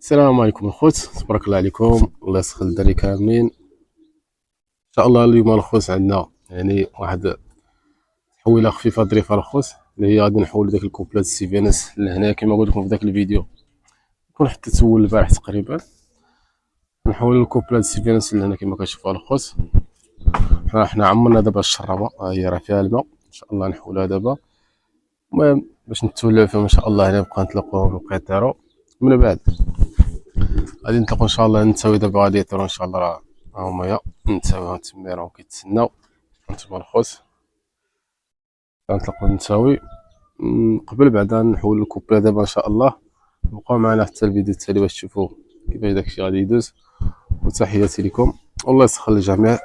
السلام عليكم الخوت، تبارك الله عليكم، الله يسخر الدراري كاملين ان شاء الله. اليوم الخوت عندنا يعني واحد تحويله خفيفه ظريفه الخوت، اللي هي غادي نحول داك الكوبلات سي في ان اس لهنا كما قلت لكم في داك الفيديو. كون حتى تسول البارح تقريبا نحول الكوبلات سي في ان اس لهنا كما كتشوفوا الخوت. حنا عمرنا دابا الشرابه، ها هي راه فيها الماء ان شاء الله نحولها دابا. المهم باش نتولوا فيهم ان شاء الله، هنا نبقى نطلقوهم يبقى يطيروا. من بعد غادي نطلقوا ان شاء الله نتساوي دابا، غادي يطيروا ان شاء الله. راه هما يا نتساويهم تما راهم كيتسناو. انتما الخوت غنطلقوا نتساوي قبل بعدا نحول الكوبلا دابا ان شاء الله. بقاو معنا حتى الفيديو التالي باش تشوفوا كيفاش داكشي غادي يدوز. وتحياتي لكم، الله يسخر الجميع.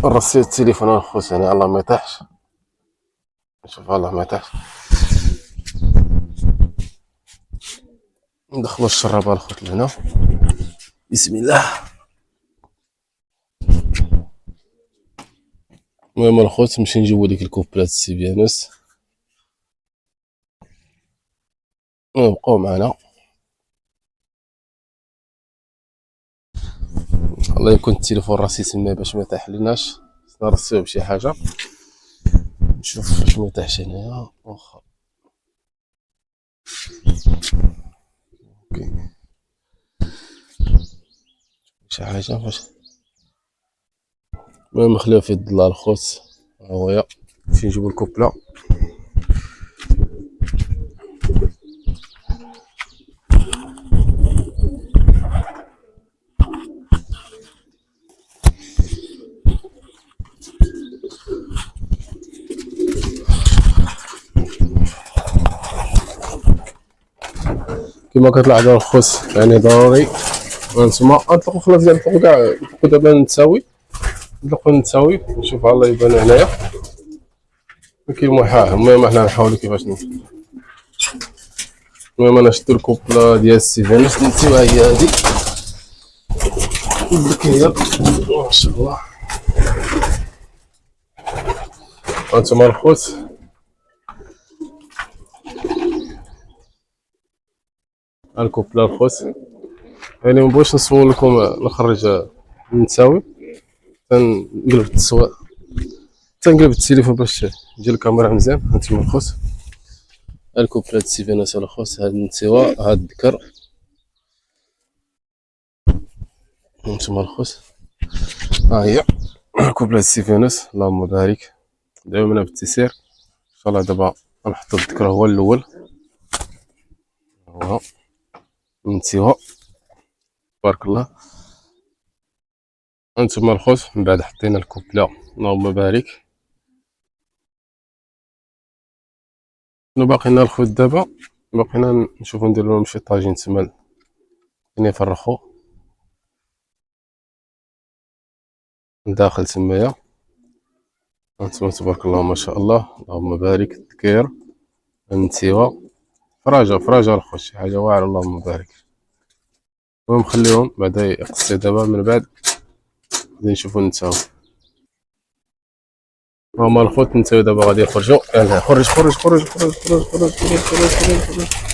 نرسي التليفون الخوت يعني الله ما يطيحش، نشوف الله ما يطيحش. ندخلوا الشرابه الخوت لهنا، بسم الله. المهم الخوت نمشي نجيبو ديك الكوبلات سي في ان اس، بقاو معنا. الله يكون التليفون راسي تما باش ما يطيح ليناش، نرسيوه بشي حاجه نشوف باش ما يطيحش هنايا. واخا اوكي شي حاجه باش. المهم خليوه في يد الله الخوت. ها هويا نمشي نجيبو الكوبلا. كما كتلاحظوا الخوت يعني ضروري هانتوما نطلقوا خلاص ديال الفوق كاع الفوق. دابا نتساوي نطلقوا نتساوي نشوف الله يبان هنايا ما كاين محاه. المهم حنا نحاولوا كيفاش المهم انا شدو الكوبلا ديال السي في ان اس نسيوها هي هادي هي ما شاء الله. هانتوما الخوت الكوبلا الخوت يعني مبغيتش نصور لكم نخرج نتساوي. تنقلب التصوير، تنقلب التليفون باش تجي الكاميرا مزيان. هانتوما الخوت الكوبلات سي في ان اس الخوت، هاد النتيوه هاد الذكر. هانتوما الخوت ها هي كوبلات سي في ان اس، اللهم بارك. دعوا منا بالتيسير ان شاء الله. دابا غنحطو الذكر هو الاول، هو نتيوه بارك الله. هانتوما الخوت من بعد حطينا الكوبلا، اللهم بارك. شنو باقي لنا الخوت دابا؟ باقي لنا نشوفو ندير لهم شي طاجين تما يفرخو داخل تمايا. هانتوما تبارك الله ما شاء الله، اللهم بارك. التكير النتيوه فراجه فراجه الخوت، شي حاجه واعره اللهم بارك. المهم خليهم بعدا يقصي دابا. من بعد غادي نشوفو نتساوي. هما الخوت نتساوي دابا غادي يخرجوا. يلاه خرج خرج خرج خرج خرج خرج خرج خرج خرج خرج.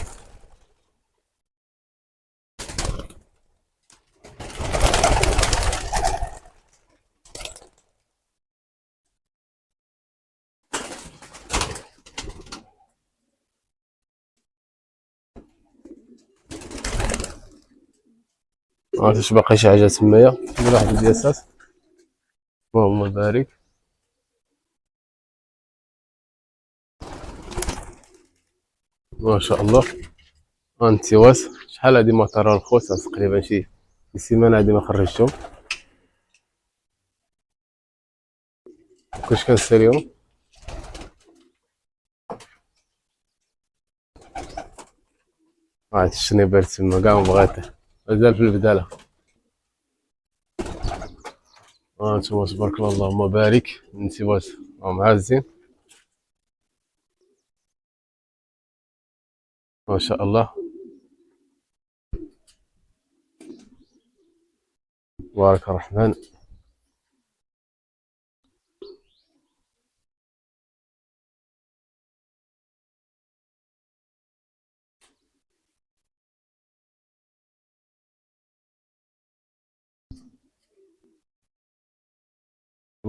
عرفتش باقي شي حاجه تمايا ندير واحد الياسات. اللهم بارك ما شاء الله. انتيواس شحال هادي ما طرا الخوت؟ تقريبا شي سيمانه هادي ما خرجتهم. كلشي كنساليهم. واحد الشنيبر تما كاع مبغا يطيح، مازال في البداله. هانتوما تبارك الله اللهم بارك. انتيواس راهم عازين ما شاء الله، تبارك الرحمن.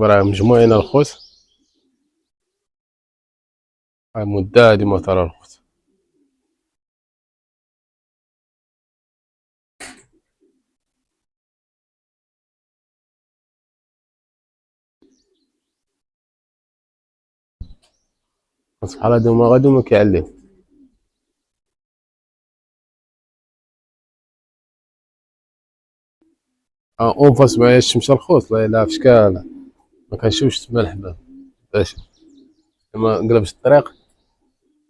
راه مجموعين الخوت، مدة هادي ما ترى الخوت. بحال هادو ما غادي ما كيعلم. اون فاس معايا الشمشة الخوت، الله يلاه في شكال ما كنشوفش تما الحباب، باش لما نقلبش الطريق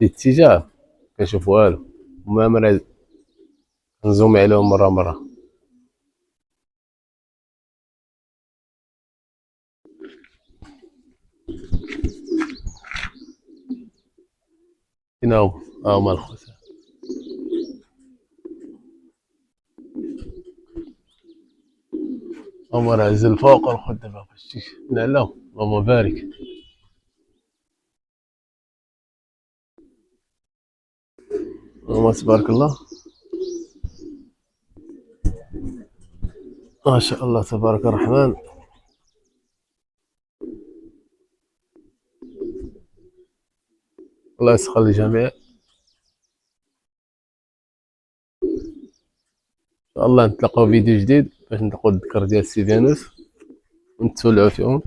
الاتجاه كنشوف والو، وما مرة نزومي عليهم مرة مرة. فين هما الخوت، هما راه هز الفوق الخوت دابا فاش نعلاو، اللهم بارك. هما تبارك الله، ما شاء الله تبارك الرحمن. الله يسخر الجميع ان شاء الله. نتلاقاو فيديو جديد باش نلقاو الذكر ديال سيدي انس ونتولعوا فيهم.